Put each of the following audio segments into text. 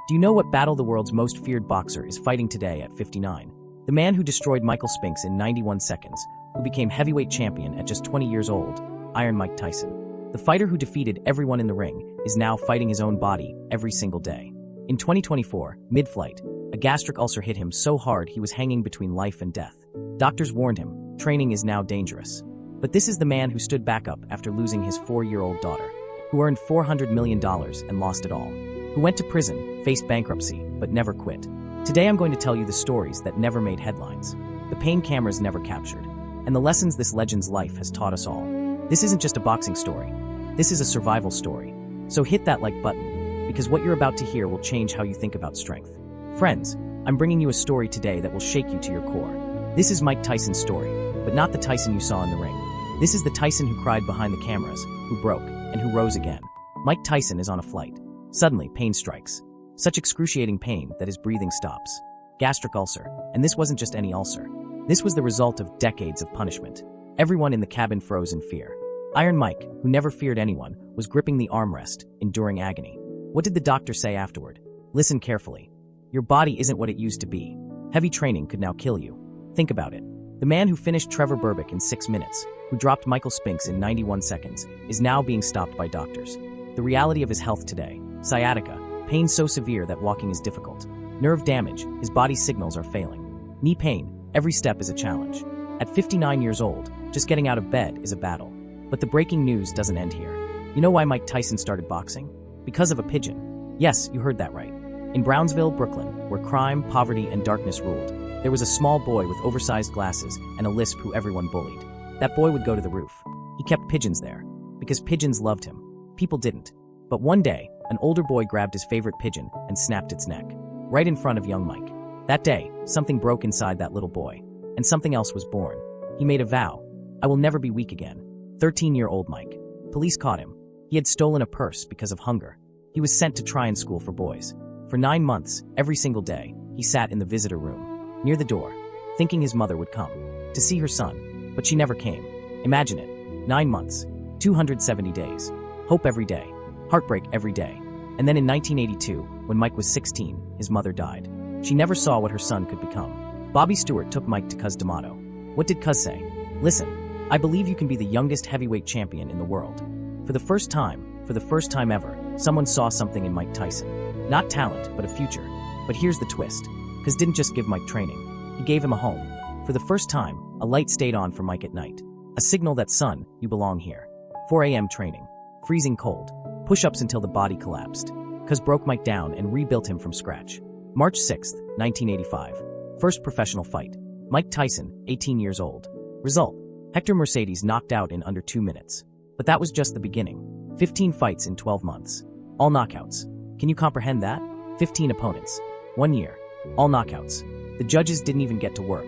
Do you know what battle the world's most feared boxer is fighting today at 59? The man who destroyed Michael Spinks in 91 seconds, who became heavyweight champion at just 20 years old, Iron Mike Tyson. The fighter who defeated everyone in the ring is now fighting his own body every single day. In 2024, mid-flight, a gastric ulcer hit him so hard he was hanging between life and death. Doctors warned him, training is now dangerous. But this is the man who stood back up after losing his 4-year-old daughter, who earned $400 million and lost it all, who went to prison, faced bankruptcy, but never quit. Today I'm going to tell you the stories that never made headlines, the pain cameras never captured, and the lessons this legend's life has taught us all. This isn't just a boxing story. This is a survival story. So hit that like button, because what you're about to hear will change how you think about strength. Friends, I'm bringing you a story today that will shake you to your core. This is Mike Tyson's story, but not the Tyson you saw in the ring. This is the Tyson who cried behind the cameras, who broke, and who rose again. Mike Tyson is on a flight. Suddenly, pain strikes. Such excruciating pain that his breathing stops. Gastric ulcer. And this wasn't just any ulcer. This was the result of decades of punishment. Everyone in the cabin froze in fear. Iron Mike, who never feared anyone, was gripping the armrest, enduring agony. What did the doctor say afterward? Listen carefully. Your body isn't what it used to be. Heavy training could now kill you. Think about it. The man who finished Trevor Berbick in 6 minutes, who dropped Michael Spinks in 91 seconds, is now being stopped by doctors. The reality of his health today. Sciatica, pain so severe that walking is difficult. Nerve damage, his body's signals are failing. Knee pain, every step is a challenge. At 59 years old, just getting out of bed is a battle. But the breaking news doesn't end here. You know why Mike Tyson started boxing? Because of a pigeon. Yes, you heard that right. In Brownsville, Brooklyn, where crime, poverty, and darkness ruled, there was a small boy with oversized glasses and a lisp who everyone bullied. That boy would go to the roof. He kept pigeons there, because pigeons loved him. People didn't. But one day, an older boy grabbed his favorite pigeon and snapped its neck, right in front of young Mike. That day, something broke inside that little boy, and something else was born. He made a vow. I will never be weak again. 13-year-old Mike. Police caught him. He had stolen a purse because of hunger. He was sent to try-in school for boys. For 9 months, every single day, he sat in the visitor room, near the door, thinking his mother would come to see her son, but she never came. Imagine it. 9 months, 270 days, hope every day, heartbreak every day. And then in 1982, when Mike was 16, his mother died. She never saw what her son could become. Bobby Stewart took Mike to Cuz D'Amato. What did Cuz say? Listen, I believe you can be the youngest heavyweight champion in the world. For the first time ever, someone saw something in Mike Tyson. Not talent, but a future. But here's the twist. Cuz didn't just give Mike training. He gave him a home. For the first time, a light stayed on for Mike at night. A signal that, son, you belong here. 4 a.m. training. Freezing cold. Push-ups until the body collapsed. Cuz broke Mike down and rebuilt him from scratch. March 6, 1985. First professional fight. Mike Tyson, 18 years old. Result: Hector Mercedes knocked out in under 2 minutes. But that was just the beginning. 15 fights in 12 months. All knockouts. Can you comprehend that? 15 opponents. 1 year. All knockouts. The judges didn't even get to work.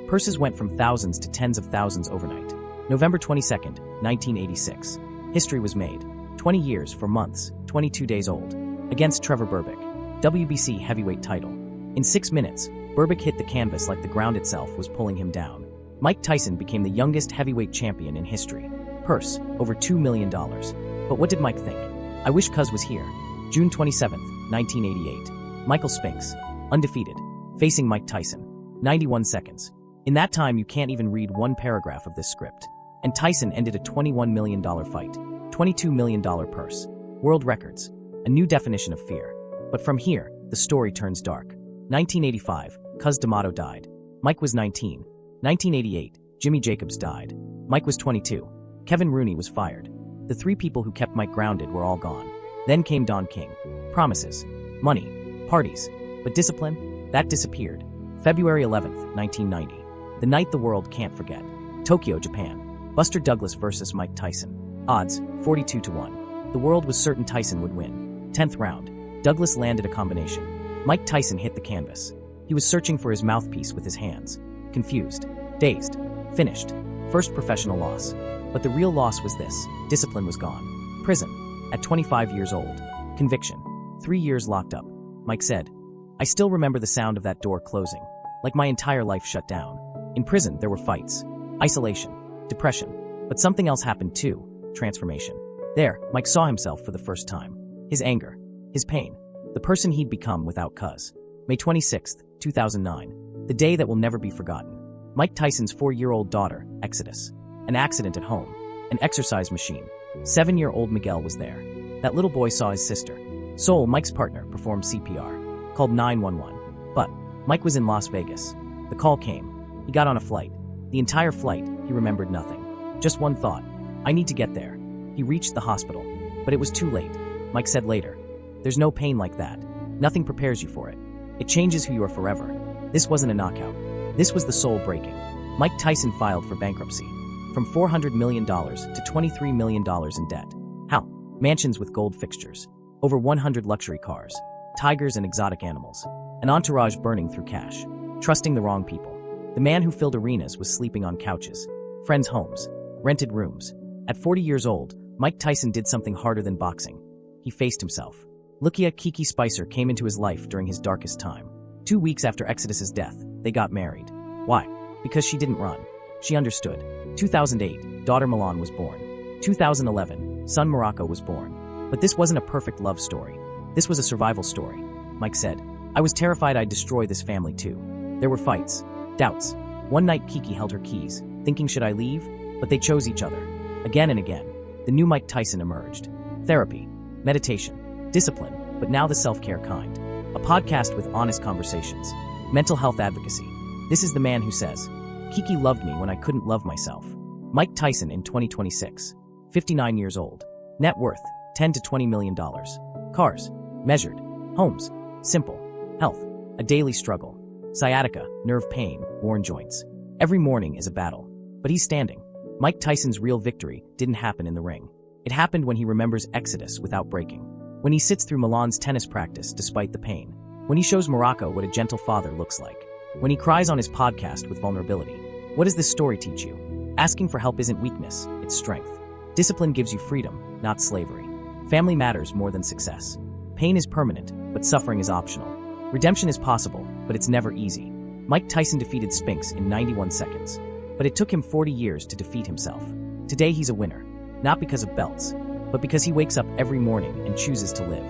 Purses went from thousands to tens of thousands overnight. November 22nd, 1986. History was made. 20 years for months, 22 days old. Against Trevor Berbick. WBC heavyweight title. In 6 minutes, Berbick hit the canvas like the ground itself was pulling him down. Mike Tyson became the youngest heavyweight champion in history. Purse, over $2 million. But what did Mike think? I wish Cuz was here. June 27th, 1988. Michael Spinks, undefeated, facing Mike Tyson. 91 seconds. In that time, you can't even read one paragraph of this script. And Tyson ended a $21 million fight. $22 million purse. World records. A new definition of fear. But from here, the story turns dark. 1985, Cuz D'Amato died. Mike was 19. 1988, Jimmy Jacobs died. Mike was 22. Kevin Rooney was fired. The 3 people who kept Mike grounded were all gone. Then came Don King. Promises. Money. Parties. But discipline? That disappeared. February 11th, 1990. The night the world can't forget. Tokyo, Japan. Buster Douglas versus Mike Tyson. Odds, 42-1. The world was certain Tyson would win. 10th round. Douglas landed a combination. Mike Tyson hit the canvas. He was searching for his mouthpiece with his hands. Confused. Dazed. Finished. First professional loss. But the real loss was this. Discipline was gone. Prison. At 25 years old. Conviction. 3 years locked up. Mike said, I still remember the sound of that door closing. Like my entire life shut down. In prison, there were fights. Isolation. Depression. But something else happened too. Transformation. There, Mike saw himself for the first time. His anger. His pain. the person he'd become without Cuz. May 26, 2009, the day that will never be forgotten. Mike Tyson's 4-year-old daughter, Exodus. An accident at home. An exercise machine. 7-year-old Miguel was there. That little boy saw his sister. Sol, Mike's partner, performed CPR. Called 911. But Mike was in Las Vegas. The call came. He got on a flight. The entire flight, he remembered nothing. Just one thought. I need to get there. He reached the hospital. But it was too late. Mike said later. There's no pain like that. Nothing prepares you for it. It changes who you are forever. This wasn't a knockout. This was the soul breaking. Mike Tyson filed for bankruptcy. From $400 million to $23 million in debt. How? Mansions with gold fixtures. Over 100 luxury cars. Tigers and exotic animals. An entourage burning through cash. Trusting the wrong people. The man who filled arenas was sleeping on couches. Friends' homes. Rented rooms. At 40 years old, Mike Tyson did something harder than boxing. He faced himself. Lukia Kiki Spicer came into his life during his darkest time. 2 weeks after Exodus's death, they got married. Why? Because she didn't run. She understood. 2008, daughter Milan was born. 2011, son Morocco was born. But this wasn't a perfect love story. This was a survival story. Mike said, I was terrified I'd destroy this family too. There were fights, doubts. One night Kiki held her keys, thinking should I leave? But they chose each other. Again and again, the new Mike Tyson emerged. Therapy, meditation, discipline, but now the self-care kind. A podcast with honest conversations. Mental health advocacy. This is the man who says, Kiki loved me when I couldn't love myself. Mike Tyson in 2026. 59 years old. Net worth, $10 to $20 million. Cars, measured. Homes, simple. Health, a daily struggle. Sciatica, nerve pain, worn joints. Every morning is a battle. But he's standing. Mike Tyson's real victory didn't happen in the ring. It happened when he remembers Exodus without breaking. When he sits through Milan's tennis practice despite the pain. When he shows Morocco what a gentle father looks like. When he cries on his podcast with vulnerability. What does this story teach you? Asking for help isn't weakness, it's strength. Discipline gives you freedom, not slavery. Family matters more than success. Pain is permanent, but suffering is optional. Redemption is possible, but it's never easy. Mike Tyson defeated Spinks in 91 seconds. But it took him 40 years to defeat himself. Today he's a winner. Not because of belts, but because he wakes up every morning and chooses to live.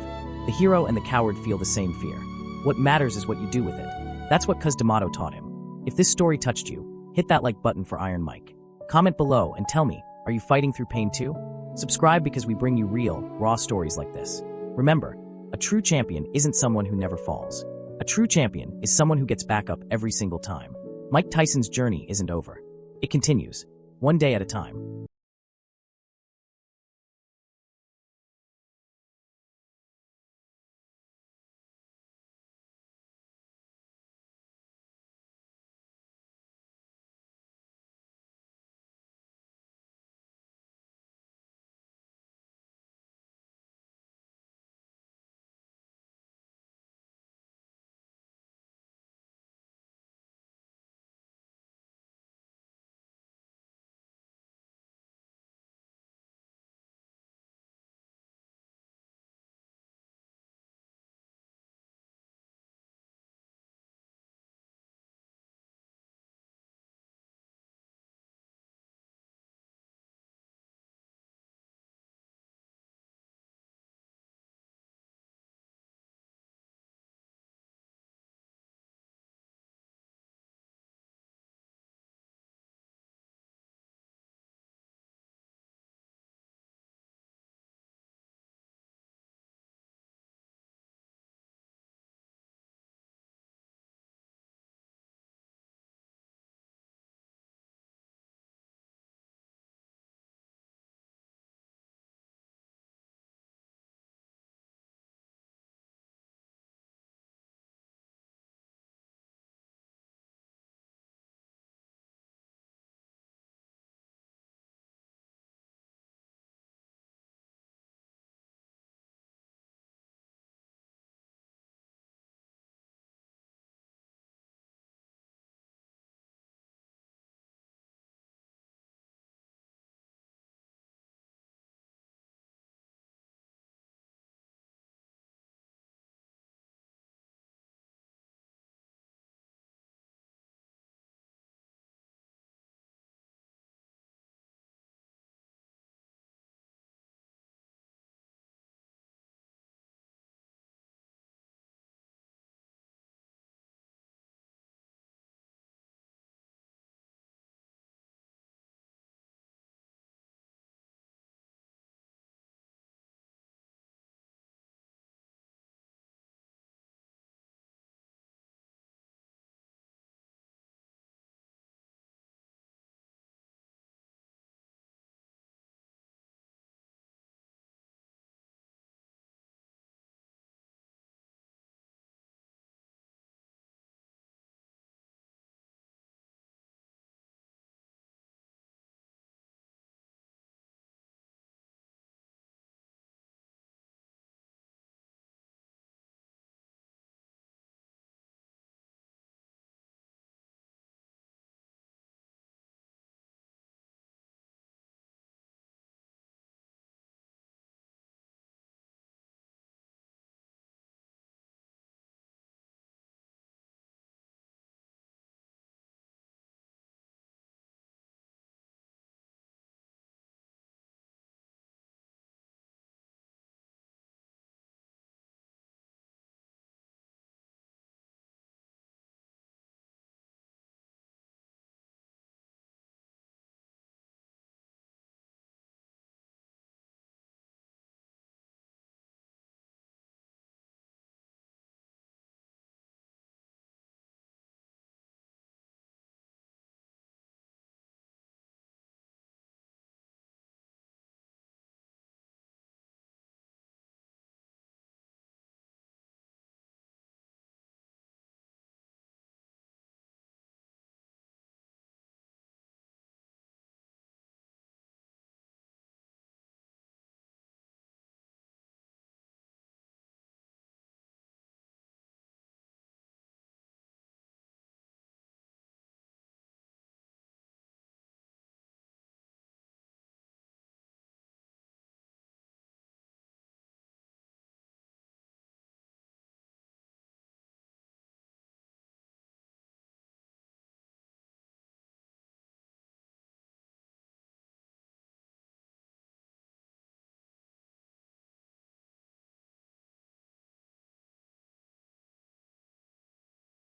The hero and the coward feel the same fear. What matters is what you do with it. That's what Cuz D'Amato taught him. If this story touched you, hit that like button for Iron Mike. Comment below and tell me, are you fighting through pain too? Subscribe because we bring you real, raw stories like this. Remember, a true champion isn't someone who never falls. A true champion is someone who gets back up every single time. Mike Tyson's journey isn't over. It continues, one day at a time.